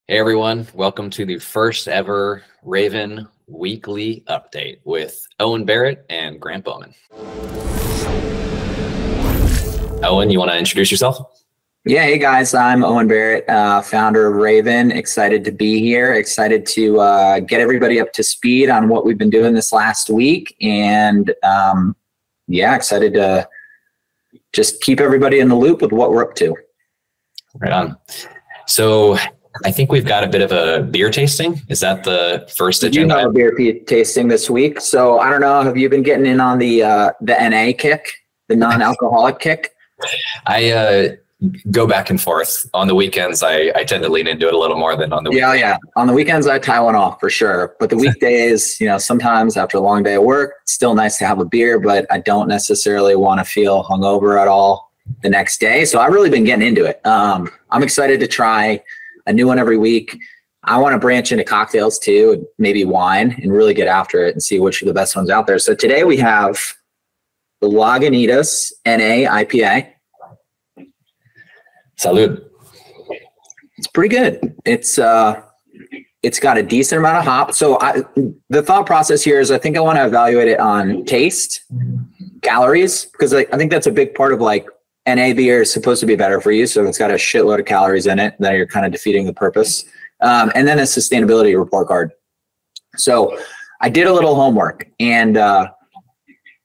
Hey everyone, welcome to the first ever Rayven Weekly update with Owen Barrett and Grant Bowman. Owen, you want to introduce yourself? Yeah, hey guys, I'm Owen Barrett, founder of Rayven. Excited to be here. Excited to get everybody up to speed on what we've been doing this last week. And yeah, excited to just keep everybody in the loop with what we're up to. Right on. So I think we've got a bit of a beer tasting. Is that the first agenda? You have a beer tasting this week. So I don't know, have you been getting in on the NA kick, the non-alcoholic kick? I go back and forth. On the weekends, I tend to lean into it a little more than on the weekends. Yeah. On the weekends, I tie one off for sure. But the weekdays, sometimes after a long day of work, it's still nice to have a beer, but I don't necessarily want to feel hungover at all the next day. So I've really been getting into it. I'm excited to try a new one every week. I want to branch into cocktails too, and maybe wine, and really get after it and see which are the best ones out there. So today we have the Lagunitas NA IPA. Salud. It's pretty good. It's got a decent amount of hop. So the thought process here is I think I want to evaluate it on taste, calories, because I think that's a big part of like NA beer is supposed to be better for you. So if it's got a shitload of calories in it, then you're kind of defeating the purpose. And then a sustainability report card. So I did a little homework, and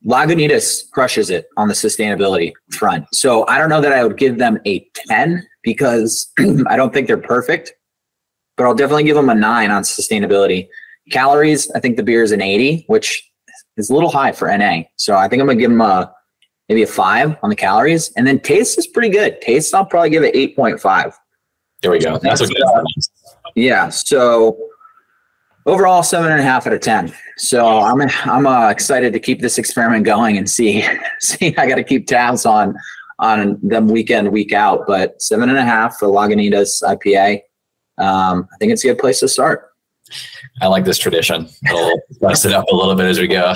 Lagunitas crushes it on the sustainability front. So I don't know that I would give them a 10 because I don't think they're perfect, but I'll definitely give them a 9 on sustainability. Calories, I think the beer is an 80, which is a little high for NA. So I think I'm going to give them maybe a 5 on the calories. And then taste is pretty good. Taste, I'll probably give it 8.5. There we go. That's okay. Yeah. So overall, 7.5 out of 10. So I'm excited to keep this experiment going and see. I got to keep tabs on them week in, week out. But 7.5 for Lagunitas IPA. I think it's a good place to start. I like this tradition. We'll spice it up a little bit as we go.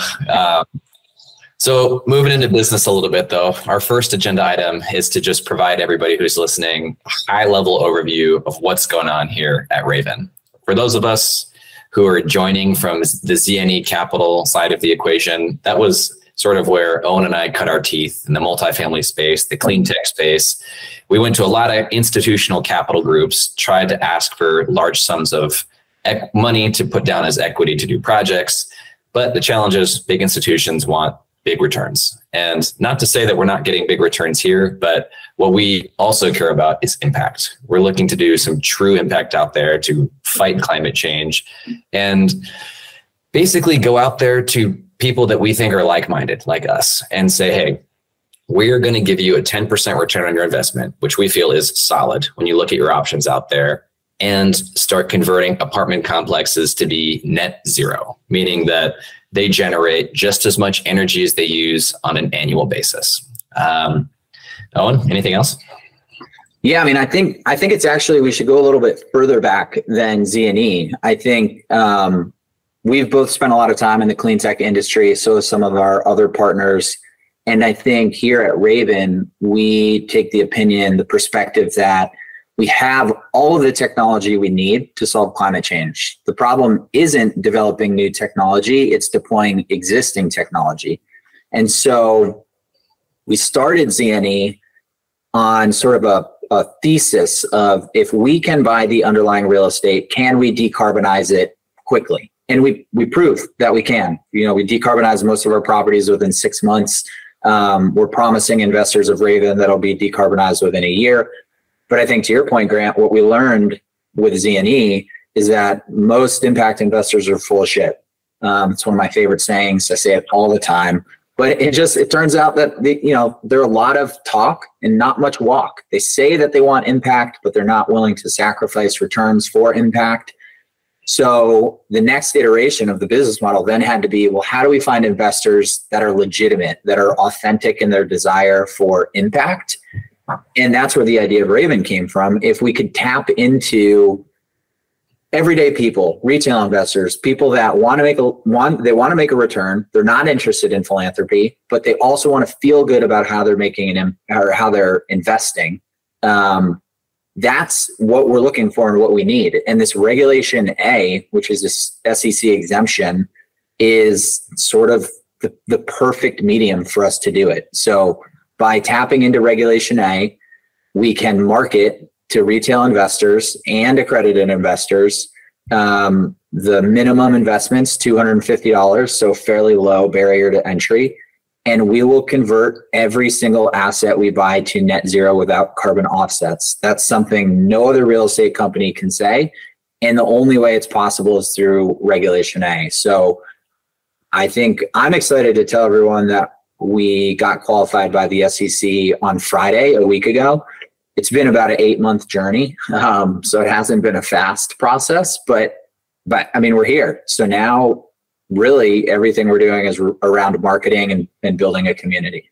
So moving into business a little bit, though, our first agenda item is to just provide everybody who's listening a high-level overview of what's going on here at Rayven. For those of us who are joining from the ZNE Capital side of the equation, that was sort of where Owen and I cut our teeth in the multifamily space, the clean tech space. We went to a lot of institutional capital groups, tried to ask for large sums of money to put down as equity to do projects. But the challenge is big institutions want big returns. And not to say that we're not getting big returns here, but what we also care about is impact. We're looking to do some true impact out there to fight climate change and basically go out there to people that we think are like-minded, like us, and say, hey, we're going to give you a 10% return on your investment, which we feel is solid when you look at your options out there, and start converting apartment complexes to be net zero, meaning that they generate just as much energy as they use on an annual basis. Owen, anything else? Yeah, I mean, I think it's actually, we should go a little bit further back than Z&E. I think we've both spent a lot of time in the clean tech industry, so have some of our other partners. And I think here at Rayven, we take the perspective that we have all of the technology we need to solve climate change. The problem isn't developing new technology, it's deploying existing technology. And so we started ZNE on sort of a thesis of, if we can buy the underlying real estate, can we decarbonize it quickly? And we proved that we can. We decarbonized most of our properties within 6 months. We're promising investors of Rayven that'll be decarbonized within a year. But I think to your point, Grant, what we learned with ZNE is that most impact investors are full of shit. It's one of my favorite sayings. I say it all the time. But it turns out that there are a lot of talk and not much walk. They say that they want impact, but they're not willing to sacrifice returns for impact. So the next iteration of the business model then had to be, well, how do we find investors that are legitimate, that are authentic in their desire for impact? And that's where the idea of Rayven came from. If we could tap into everyday people, retail investors, people that want to make a return. They're not interested in philanthropy, but they also want to feel good about how they're making or how they're investing. that's what we're looking for and what we need. And this Regulation A, which is this SEC exemption, is sort of the perfect medium for us to do it. So by tapping into Regulation A, we can market to retail investors and accredited investors. The minimum investment's $250, so fairly low barrier to entry. And we will convert every single asset we buy to net zero without carbon offsets. That's something no other real estate company can say. And the only way it's possible is through Regulation A. So I think I'm excited to tell everyone that we got qualified by the SEC on Friday, a week ago. It's been about an 8-month journey. So it hasn't been a fast process, but I mean, we're here. So now really everything we're doing is around marketing and building a community.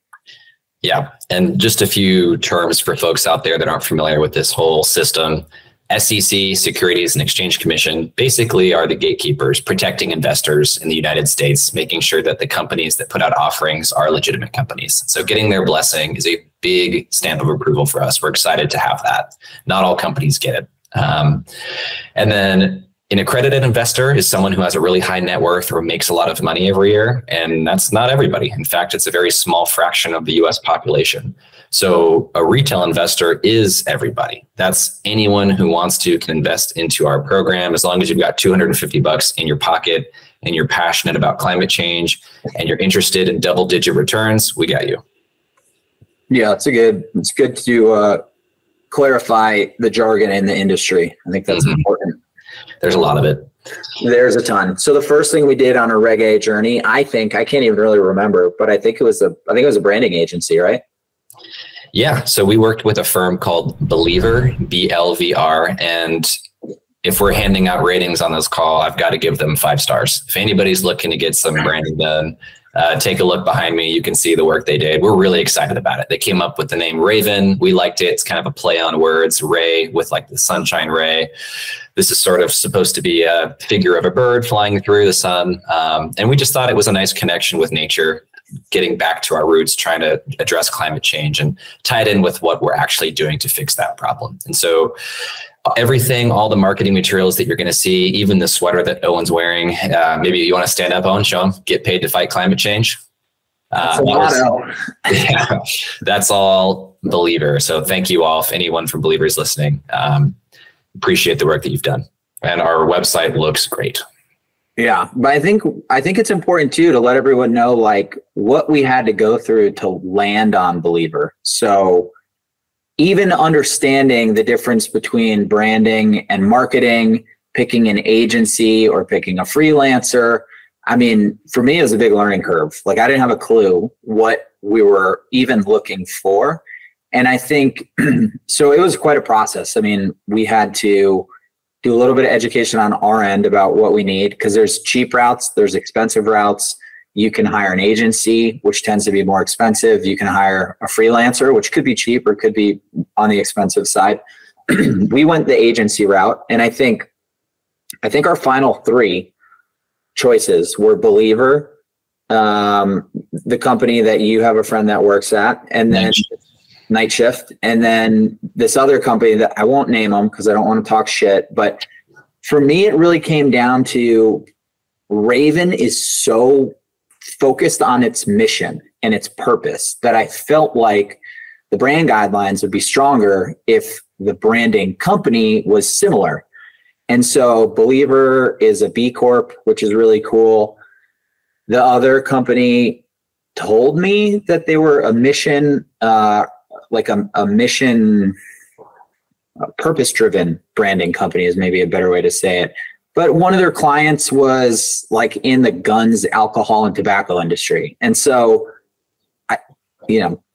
Yeah. And just a few terms for folks out there that aren't familiar with this whole system. SEC, Securities and Exchange Commission, basically are the gatekeepers protecting investors in the United States, making sure that the companies that put out offerings are legitimate companies. So getting their blessing is a big stamp of approval for us. We're excited to have that. Not all companies get it. And then an accredited investor is someone who has a really high net worth or makes a lot of money every year. And that's not everybody. In fact, it's a very small fraction of the US population. So a retail investor is everybody. That's anyone who wants to can invest into our program. As long as you've got $250 in your pocket and you're passionate about climate change and you're interested in double-digit returns, we got you. Yeah, it's good to clarify the jargon in the industry. I think that's important. There's a lot of it. There's a ton. So the first thing we did on our Reg A journey, I can't even really remember, but I think it was a branding agency, right? Yeah. So we worked with a firm called Believer, BLVR. And if we're handing out ratings on this call, I've got to give them 5 stars. If anybody's looking to get some branding done, take a look behind me. You can see the work they did. We're really excited about it. They came up with the name Rayven. We liked it. It's kind of a play on words, ray with like the sunshine ray. This is sort of supposed to be a figure of a bird flying through the sun. And we just thought it was a nice connection with nature, getting back to our roots, trying to address climate change and tie it in with what we're actually doing to fix that problem. And so everything, all the marketing materials that you're going to see, even the sweater that Owen's wearing, maybe you want to stand up, Owen, show him, get paid to fight climate change. Yeah, that's all Believer. So thank you all, if anyone from Believer is listening. Appreciate the work that you've done. And our website looks great. Yeah, but I think it's important too to let everyone know like what we had to go through to land on Believer. So even understanding the difference between branding and marketing, picking an agency or picking a freelancer, I mean, for me, it was a big learning curve. Like I didn't have a clue what we were even looking for. And I think, so it was quite a process. I mean, we had to do a little bit of education on our end about what we need, because there's cheap routes, there's expensive routes. You can hire an agency, which tends to be more expensive. You can hire a freelancer, which could be cheap or could be on the expensive side. We went the agency route. And I think our final 3 choices were Believer, the company that you have a friend that works at, and then Night Shift, and then this other company that I won't name them because I don't want to talk shit. But for me, it really came down to Rayven is so focused on its mission and its purpose that I felt like the brand guidelines would be stronger if the branding company was similar. And so Believer is a B Corp, which is really cool. The other company told me that they were a mission, like a mission, purpose-driven branding company is maybe a better way to say it. But one of their clients was like in the guns, alcohol, and tobacco industry. And so,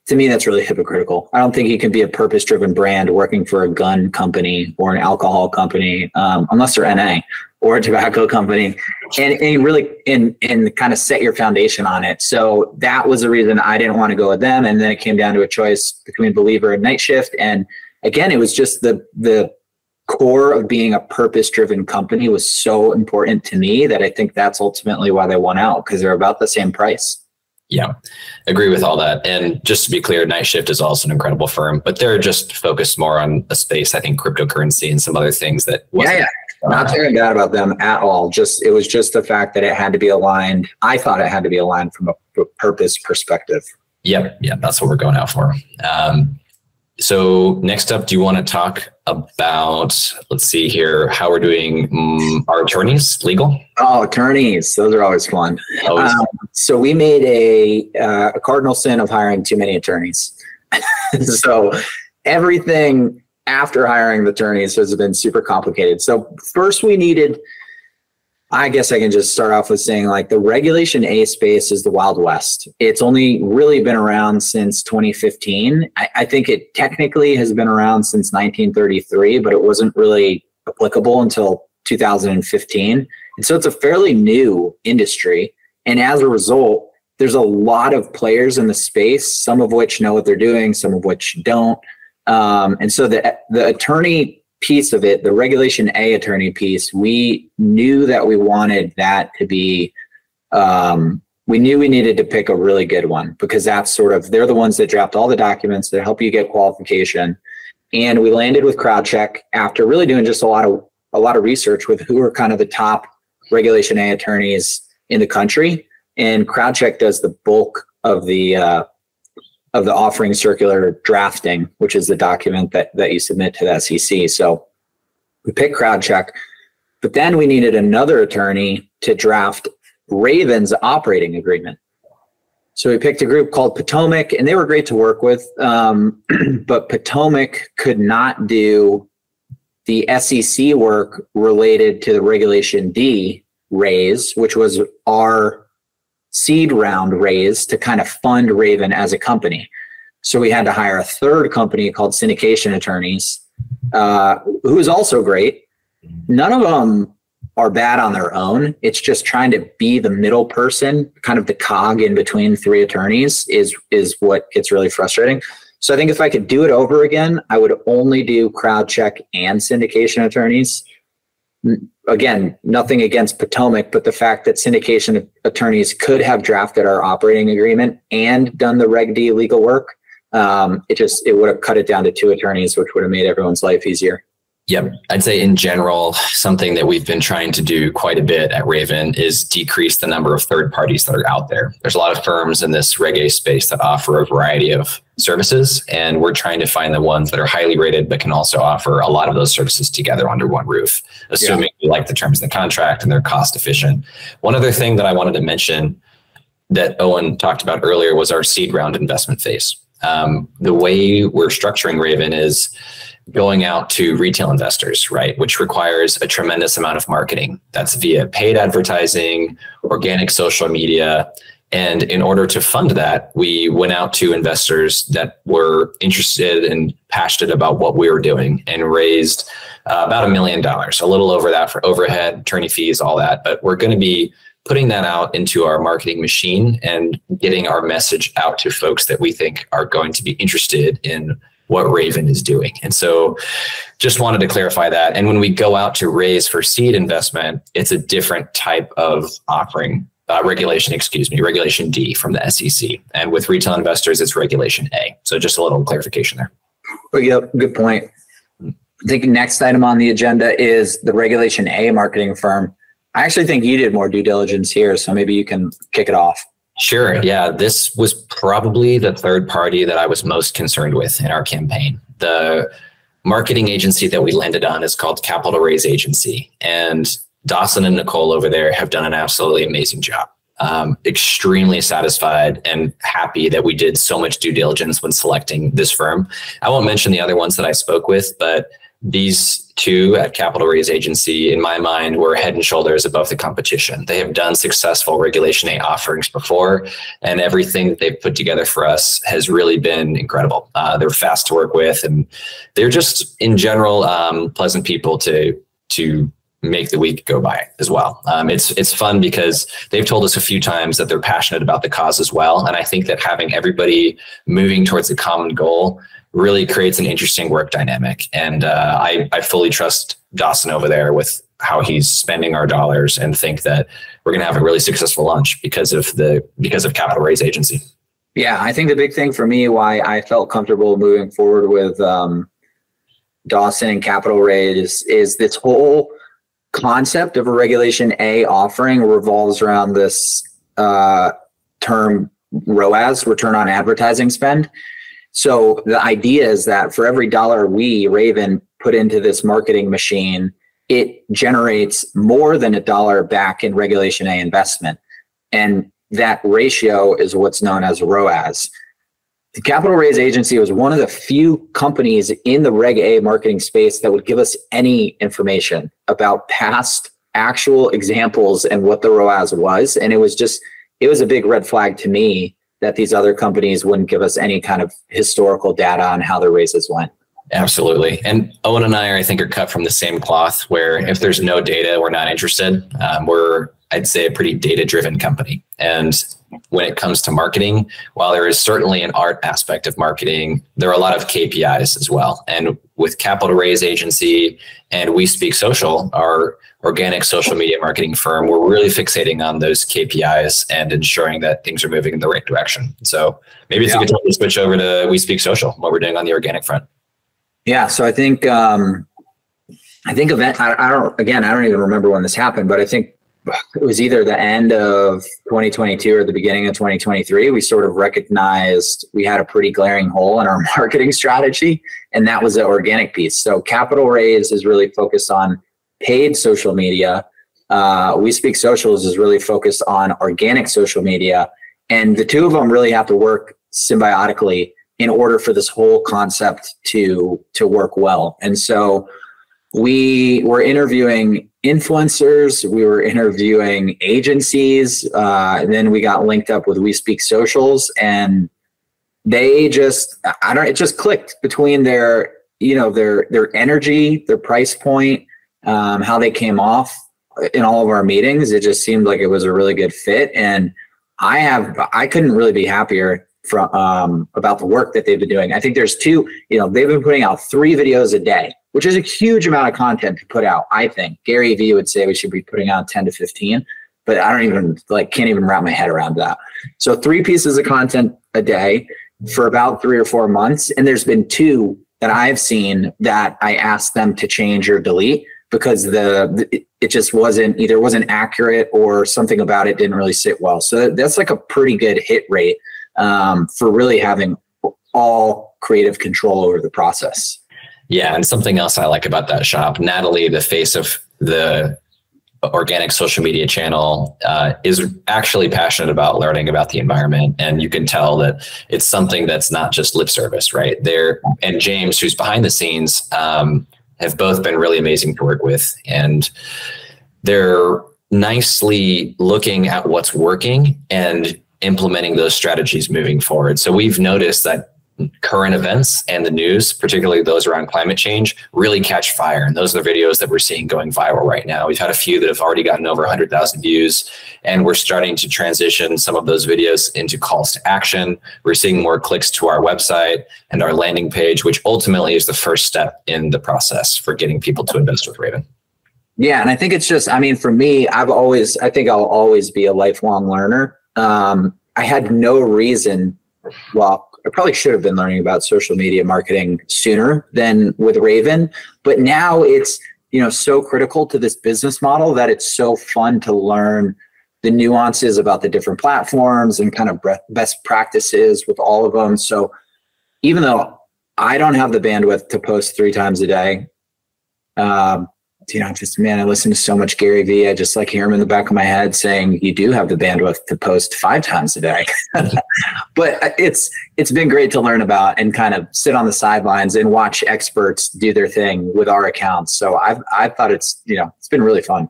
to me, that's really hypocritical. I don't think you can be a purpose-driven brand working for a gun company or an alcohol company, unless they're NA, or a tobacco company, and really and kind of set your foundation on it. So that was the reason I didn't want to go with them. And then it came down to a choice between Believer and Night Shift. And again, it was just the core of being a purpose-driven company was so important to me that I think that's ultimately why they won out, because they're about the same price. Yeah, agree with all that. And just to be clear, Night Shift is also an incredible firm, but they're just focused more on a space, I think cryptocurrency and some other things that wasn't. Not talking bad about them at all. It was just the fact that it had to be aligned. I thought it had to be aligned from a purpose perspective. Yep. Yeah, that's what we're going out for. So next up, do you want to talk about, let's see here, how we're doing our attorneys, legal? Oh, attorneys. Those are always fun. So we made a cardinal sin of hiring too many attorneys. So everything after hiring the attorneys has been super complicated. So first we needed, I guess I can just start off with saying like the Regulation A space is the Wild West. It's only really been around since 2015. I think it technically has been around since 1933, but it wasn't really applicable until 2015. And so it's a fairly new industry. And as a result, there's a lot of players in the space, some of which know what they're doing, some of which don't. And so the attorney piece of it, the Regulation A attorney piece, we knew that we wanted that to be, we knew we needed to pick a really good one because that's sort of, they're the ones that draft all the documents that help you get qualification. And we landed with CrowdCheck after really doing just a lot of research with who are kind of the top Regulation A attorneys in the country. And CrowdCheck does the bulk of the offering circular drafting, which is the document that you submit to the SEC. So we picked CrowdCheck, but then we needed another attorney to draft Rayven's operating agreement. So we picked a group called Potomac, and they were great to work with, but Potomac could not do the SEC work related to the Regulation D raise, which was our seed round raise to kind of fund Rayven as a company. So we had to hire a third company called Syndication Attorneys, who is also great. None of them are bad on their own. It's just trying to be the middle person, kind of the cog in between three attorneys is what gets really frustrating. So I think if I could do it over again, I would only do CrowdCheck and Syndication Attorneys. Again, nothing against Potomac, but the fact that Syndication Attorneys could have drafted our operating agreement and done the Reg D legal work, it would have cut it down to two attorneys, which would have made everyone's life easier. Yep. I'd say in general, something that we've been trying to do quite a bit at Rayven is decrease the number of third parties that are out there. There's a lot of firms in this Reg A space that offer a variety of services, and we're trying to find the ones that are highly rated, but can also offer a lot of those services together under one roof, assuming we like the terms of the contract and they're cost efficient. One other thing that I wanted to mention that Owen talked about earlier was our seed round investment phase. The way we're structuring Rayven is going out to retail investors, right? Which requires a tremendous amount of marketing. That's via paid advertising, organic social media. And in order to fund that, we went out to investors that were interested and passionate about what we were doing and raised about $1 million, a little over that for overhead, attorney fees, all that. But we're going to be putting that out into our marketing machine and getting our message out to folks that we think are going to be interested in what Rayven is doing. And so just wanted to clarify that. And when we go out to raise for seed investment, it's a different type of offering, Regulation D from the SEC. And with retail investors, it's Regulation A. So just a little clarification there. Well, yep, good point. I think next item on the agenda is the Regulation A marketing firm. I actually think you did more due diligence here, so maybe you can kick it off. Sure. Yeah, this was probably the third party that I was most concerned with in our campaign. The marketing agency that we landed on is called Capital Raise Agency, and Dawson and Nicole over there have done an absolutely amazing job. Extremely satisfied and happy that we did so much due diligence when selecting this firm. I won't mention the other ones that I spoke with, but these two at Capital Raise Agency, in my mind, were head and shoulders above the competition. They have done successful Regulation A offerings before, and everything that they've put together for us has really been incredible. They're fast to work with, and they're just, in general, pleasant people to make the week go by as well. It's fun because they've told us a few times that they're passionate about the cause as well. And I think that having everybody moving towards a common goal really creates an interesting work dynamic. And I fully trust Dawson over there with how he's spending our dollars and think that we're going to have a really successful launch because of capital raise agency. Yeah, I think the big thing for me, why I felt comfortable moving forward with Dawson and capital raise, is this whole concept of a Regulation A offering revolves around this term ROAS, return on advertising spend. So the idea is that for every dollar we, Rayven, put into this marketing machine, it generates more than $1 back in Regulation A investment. And that ratio is what's known as ROAS. The capital raise agency was one of the few companies in the Reg A marketing space that would give us any information about past actual examples and what the ROAS was. And it was a big red flag to me that these other companies wouldn't give us any kind of historical data on how their raises went. Absolutely. And Owen and I, I think, are cut from the same cloth, where if there's no data, we're not interested. We're, I'd say, a pretty data-driven company. And when it comes to marketing, while there is certainly an art aspect of marketing, there are a lot of KPIs as well. And with Capital Raise Agency and We Speak Social, our organic social media marketing firm, we're really fixating on those KPIs and ensuring that things are moving in the right direction. So maybe it's a good time to switch over to We Speak Social, what we're doing on the organic front. Yeah. So I think event, I don't even remember when this happened, but I think it was either the end of 2022 or the beginning of 2023. We sort of recognized we had a pretty glaring hole in our marketing strategy, and that was the organic piece. So Capital Raise is really focused on paid social media. We Speak Socials is really focused on organic social media. And the two of them really have to work symbiotically in order for this whole concept to work well. And so we were interviewing influencers, we were interviewing agencies, and then we got linked up with We Speak Socials, and they just, it just clicked between their energy, their price point, how they came off in all of our meetings. It just seemed like it was a really good fit. And I couldn't really be happier about the work that they've been doing. I think there's they've been putting out 3 videos a day, which is a huge amount of content to put out. I think Gary Vee would say we should be putting out 10 to 15, but I don't even can't even wrap my head around that. So 3 pieces of content a day for about 3 or 4 months. And there's been 2 that I've seen that I asked them to change or delete because it just wasn't accurate, or something about it didn't really sit well. So that's like a pretty good hit rate for really having all creative control over the process. Yeah. And something else I like about that shop, Natalie, the face of the organic social media channel, is actually passionate about learning about the environment. And you can tell that it's something that's not just lip service, right? And James, who's behind the scenes, have both been really amazing to work with. And they're nicely looking at what's working and implementing those strategies moving forward. So we've noticed that current events and the news, particularly those around climate change, really catch fire. And those are the videos that we're seeing going viral right now. We've had a few that have already gotten over 100,000 views, and we're starting to transition some of those videos into calls to action. We're seeing more clicks to our website and our landing page, which ultimately is the first step in the process for getting people to invest with Rayven. Yeah. And I think it's just, for me, I think I'll always be a lifelong learner. I had no reason, I probably should have been learning about social media marketing sooner than with Rayven, but now it's, so critical to this business model that it's so fun to learn the nuances about the different platforms and kind of best practices with all of them. So even though I don't have the bandwidth to post 3 times a day, I listen to so much Gary Vee. I just hear him in the back of my head saying, you do have the bandwidth to post 5 times a day. But it's been great to learn about and kind of sit on the sidelines and watch experts do their thing with our accounts. So I thought it's been really fun.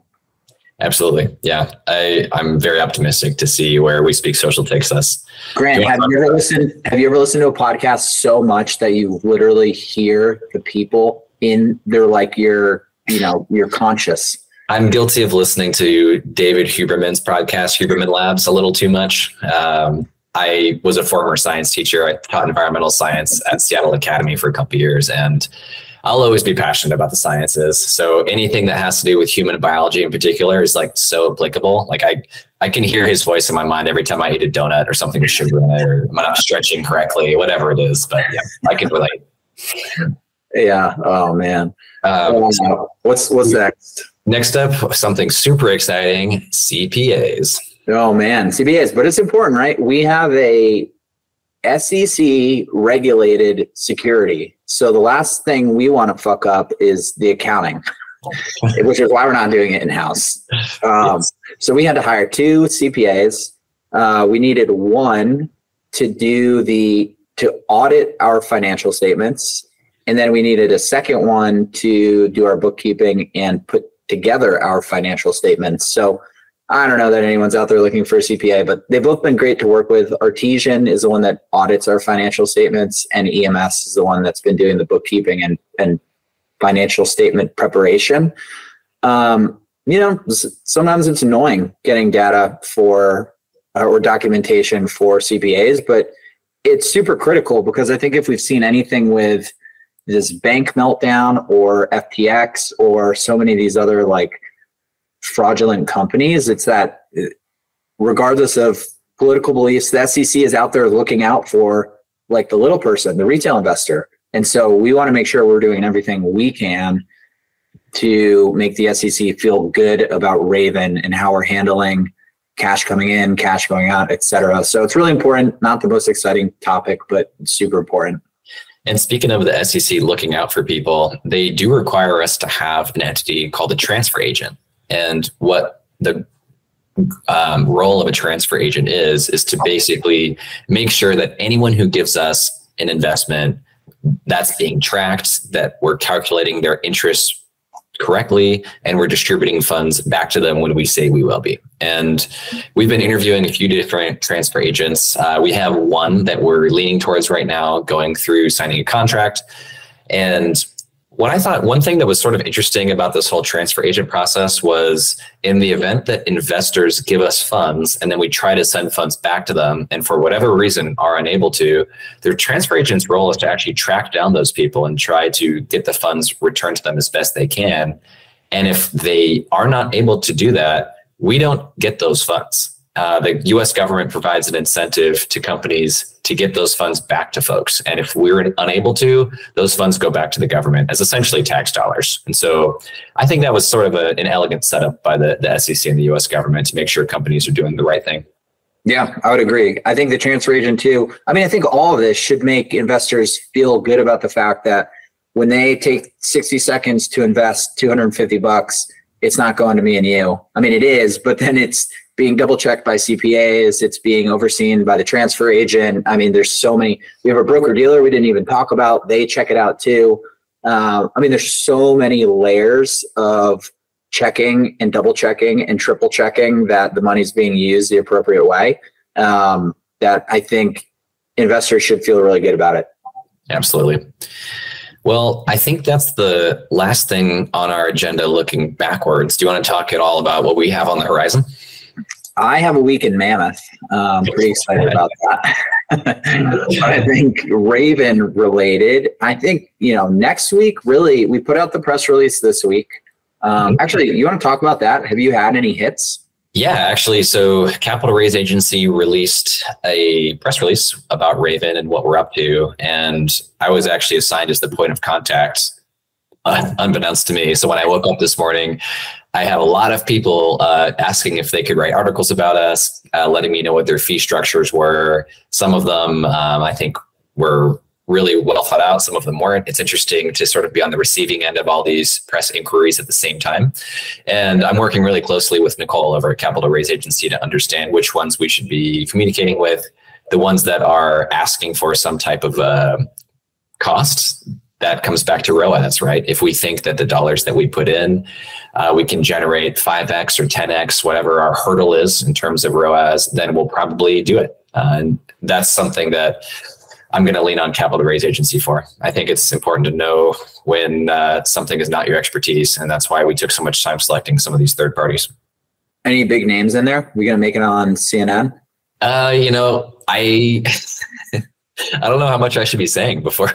Absolutely. Yeah. I'm very optimistic to see where We Speak Social takes us. Grant, have you ever listened to a podcast so much that you literally hear the people in their you're conscious? I'm guilty of listening to David Huberman's podcast, Huberman Labs, a little too much. I was a former science teacher. I taught environmental science at Seattle Academy for a couple of years, and I'll always be passionate about the sciences. So anything that has to do with human biology in particular is like so applicable. Like I can hear his voice in my mind every time I eat a donut or something with sugar in it, or I'm not stretching correctly, whatever it is. But yeah, I can relate. Yeah. Oh man. What's next? Next up, something super exciting: CPAs. Oh man, CPAs. But it's important, right? We have a SEC regulated security. So the last thing we want to fuck up is the accounting, which is why we're not doing it in-house. Yes. So we had to hire 2 CPAs. We needed one to audit our financial statements. And then we needed a second one to do our bookkeeping and put together our financial statements. So I don't know that anyone's out there looking for a CPA, but they've both been great to work with. Artesian is the one that audits our financial statements, and EMS is the one that's been doing the bookkeeping and financial statement preparation. Sometimes it's annoying getting data for or documentation for CPAs, but it's super critical because I think if we've seen anything with this bank meltdown or FTX or so many of these other like fraudulent companies, it's that regardless of political beliefs, the SEC is out there looking out for like the little person, the retail investor. And so we want to make sure we're doing everything we can to make the SEC feel good about Rayven and how we're handling cash coming in, cash going out, et cetera. So it's really important, not the most exciting topic, but super important. And speaking of the SEC looking out for people, they do require us to have an entity called a transfer agent. And what the role of a transfer agent is to basically make sure that anyone who gives us an investment that's being tracked, that we're calculating their interests correctly, and we're distributing funds back to them when we say we will be. And we've been interviewing a few different transfer agents. We have one that we're leaning towards right now, going through signing a contract. And one thing that was sort of interesting about this whole transfer agent process was in the event that investors give us funds and then we try to send funds back to them and for whatever reason are unable to, their transfer agent's role is to actually track down those people and try to get the funds returned to them as best they can. And if they are not able to do that, we don't get those funds. The US government provides an incentive to companies to get those funds back to folks. And if we're unable to, those funds go back to the government as essentially tax dollars. And so I think that was sort of an elegant setup by the SEC and the US government to make sure companies are doing the right thing. Yeah, I would agree. I think the transfer agent too, I think all of this should make investors feel good about the fact that when they take 60 seconds to invest $250, it's not going to me and you. It is, but then it's being double checked by CPAs. It's being overseen by the transfer agent. There's so many. We have a broker dealer we didn't even talk about. They check it out too. There's so many layers of checking and double checking and triple checking that the money's being used the appropriate way. That I think investors should feel really good about it. Absolutely. Well, I think that's the last thing on our agenda looking backwards. Do you want to talk at all about what we have on the horizon? I have a week in Mammoth. I'm pretty excited about that. I think Rayven related. I think, next week, really, we put out the press release this week. Actually, you want to talk about that? Have you had any hits? Yeah, actually. So Capital Raise Agency released a press release about Rayven and what we're up to. And I was actually assigned as the point of contact, unbeknownst to me. So when I woke up this morning, I had a lot of people asking if they could write articles about us, letting me know what their fee structures were. Some of them, I think, were really well thought out. Some of them weren't. It's interesting to sort of be on the receiving end of all these press inquiries at the same time. And I'm working really closely with Nicole over at Capital Raise Agency to understand which ones we should be communicating with, the ones that are asking for some type of cost. That comes back to ROAS, right? If we think that the dollars that we put in, we can generate 5x or 10x, whatever our hurdle is in terms of ROAS, then we'll probably do it. And that's something that I'm going to lean on Capital Raise Agency for. I think it's important to know when something is not your expertise. And that's why we took so much time selecting some of these third parties. Any big names in there? We going to make it on CNN? I don't know how much I should be saying before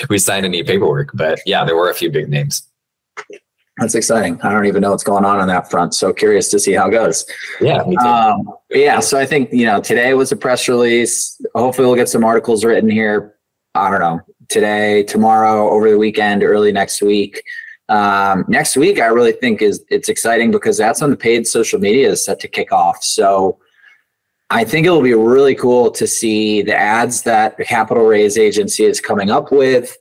we signed any paperwork, but yeah, there were a few big names. That's exciting. I don't even know what's going on that front. So curious to see how it goes. Yeah, me too. Yeah. So I think, today was a press release. Hopefully we'll get some articles written here. I don't know, today, tomorrow, over the weekend, early next week. Next week, I really think it's exciting because that's when the paid social media is set to kick off. So I think it will be really cool to see the ads that the capital raise agency is coming up with,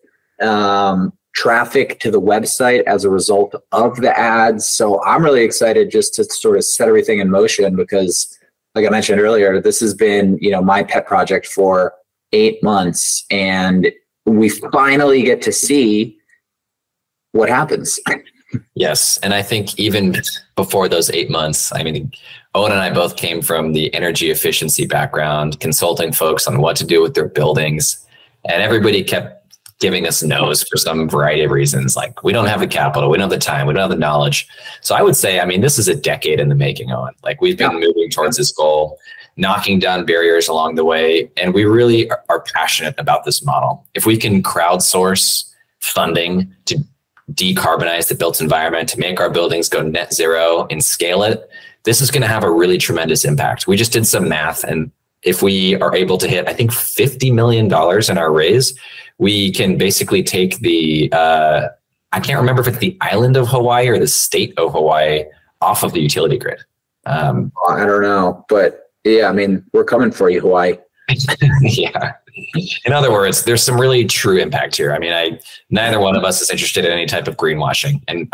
traffic to the website as a result of the ads. So I'm really excited just to sort of set everything in motion because, like I mentioned earlier, this has been, my pet project for 8 months, and we finally get to see what happens. Yes. And I think even before those 8 months, I mean, Owen and I both came from the energy efficiency background, consulting folks on what to do with their buildings. And everybody kept giving us no's for some variety of reasons. Like, we don't have the capital, we don't have the time, we don't have the knowledge. So I would say, I mean, this is a decade in the making, Owen. Like, we've been moving towards this goal, knocking down barriers along the way. And we really are passionate about this model. If we can crowdsource funding to decarbonize the built environment, to make our buildings go net zero and scale it, this is going to have a really tremendous impact. We just did some math, and if we are able to hit, I think, $50 million in our raise, we can basically take the, I can't remember if it's the island of Hawaii or the state of Hawaii off of the utility grid. I don't know, but yeah, I mean, we're coming for you, Hawaii. Yeah. In other words, there's some really true impact here. I mean, neither one of us is interested in any type of greenwashing. And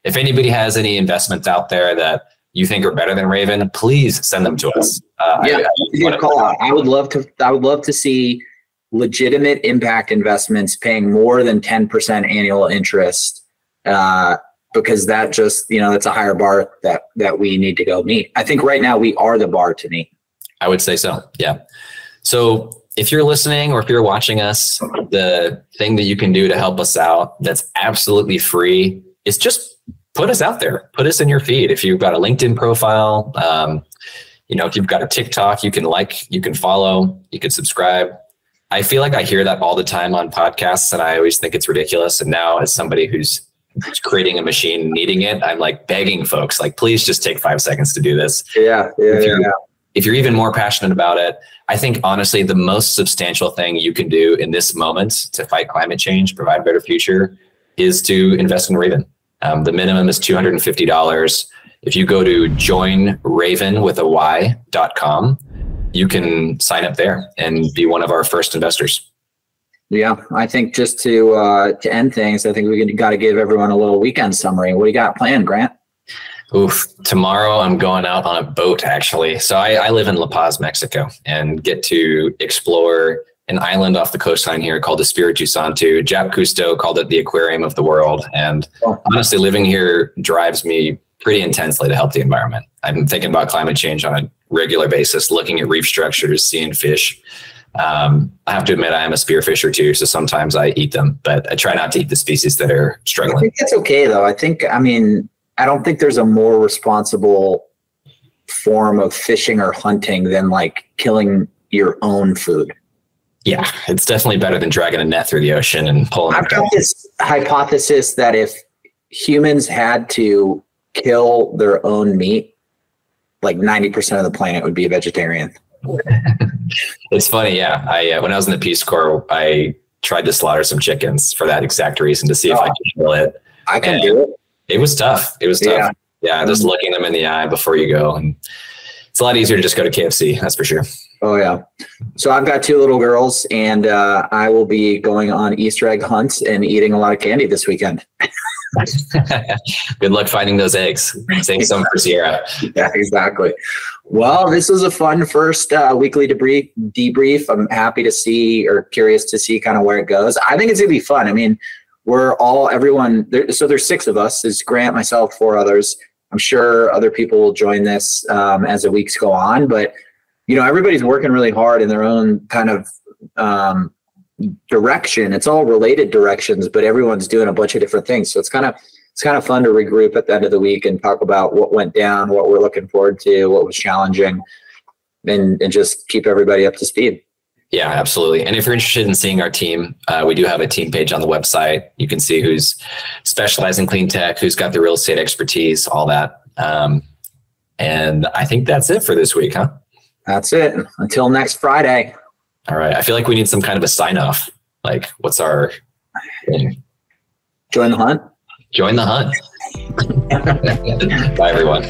if anybody has any investments out there that you think are better than Rayven, please send them to us. I would love to see legitimate impact investments paying more than 10% annual interest, because that just, that's a higher bar that we need to go meet. I think right now we are the bar to meet. I would say so. Yeah. So if you're listening or if you're watching us, the thing that you can do to help us out that's absolutely free is just put us out there. Put us in your feed. If you've got a LinkedIn profile, if you've got a TikTok, you can follow, you can subscribe. I feel like I hear that all the time on podcasts, and I always think it's ridiculous. And now, as somebody who's creating a machine, needing it, I'm like begging folks, like, please just take 5 seconds to do this. If you're even more passionate about it, I think honestly, the most substantial thing you can do in this moment to fight climate change, provide a better future, is to invest in Rayven. The minimum is $250. If you go to joinrayven.com, you can sign up there and be one of our first investors. Yeah, I think just to end things, I think we got to give everyone a little weekend summary. What do you got planned, Grant? Oof, tomorrow I'm going out on a boat, actually. So I live in La Paz, Mexico, and get to explore an island off the coastline here called Espiritu Santo. Jack Cousteau called it the aquarium of the world. And honestly, living here drives me pretty intensely to help the environment. I've been thinking about climate change on a regular basis, looking at reef structures, seeing fish. I have to admit, I am a spearfisher too, so sometimes I eat them, but I try not to eat the species that are struggling. I think that's okay, though. I don't think there's a more responsible form of fishing or hunting than like killing your own food. Yeah, it's definitely better than dragging a net through the ocean and pulling. I've got this hypothesis that if humans had to kill their own meat, like 90% of the planet would be a vegetarian. It's funny. Yeah. When I was in the Peace Corps, I tried to slaughter some chickens for that exact reason, to see if I could kill it. I can do it. It was tough. Yeah. Just looking them in the eye before you go. And it's a lot easier to just go to KFC. That's for sure. Oh yeah. So I've got 2 little girls, and I will be going on Easter egg hunts and eating a lot of candy this weekend. Good luck finding those eggs. Save some for Sierra. Yeah, exactly. Well, this was a fun first weekly debrief. I'm happy to see, or curious to see, kind of where it goes. I think it's gonna be fun. I mean, everyone. So there's 6 of us. There's Grant, myself, 4 others. I'm sure other people will join this as the weeks go on. But everybody's working really hard in their own kind of direction. It's all related directions, but everyone's doing a bunch of different things. So it's kind of fun to regroup at the end of the week and talk about what went down, what we're looking forward to, what was challenging, and just keep everybody up to speed. Yeah, absolutely. And if you're interested in seeing our team, we do have a team page on the website. You can see who's specialized in clean tech, who's got the real estate expertise, all that. And I think that's it for this week, huh? That's it. Until next Friday. All right. I feel like we need some kind of a sign off. Like, what's our thing? Join the hunt. Join the hunt. Bye, everyone.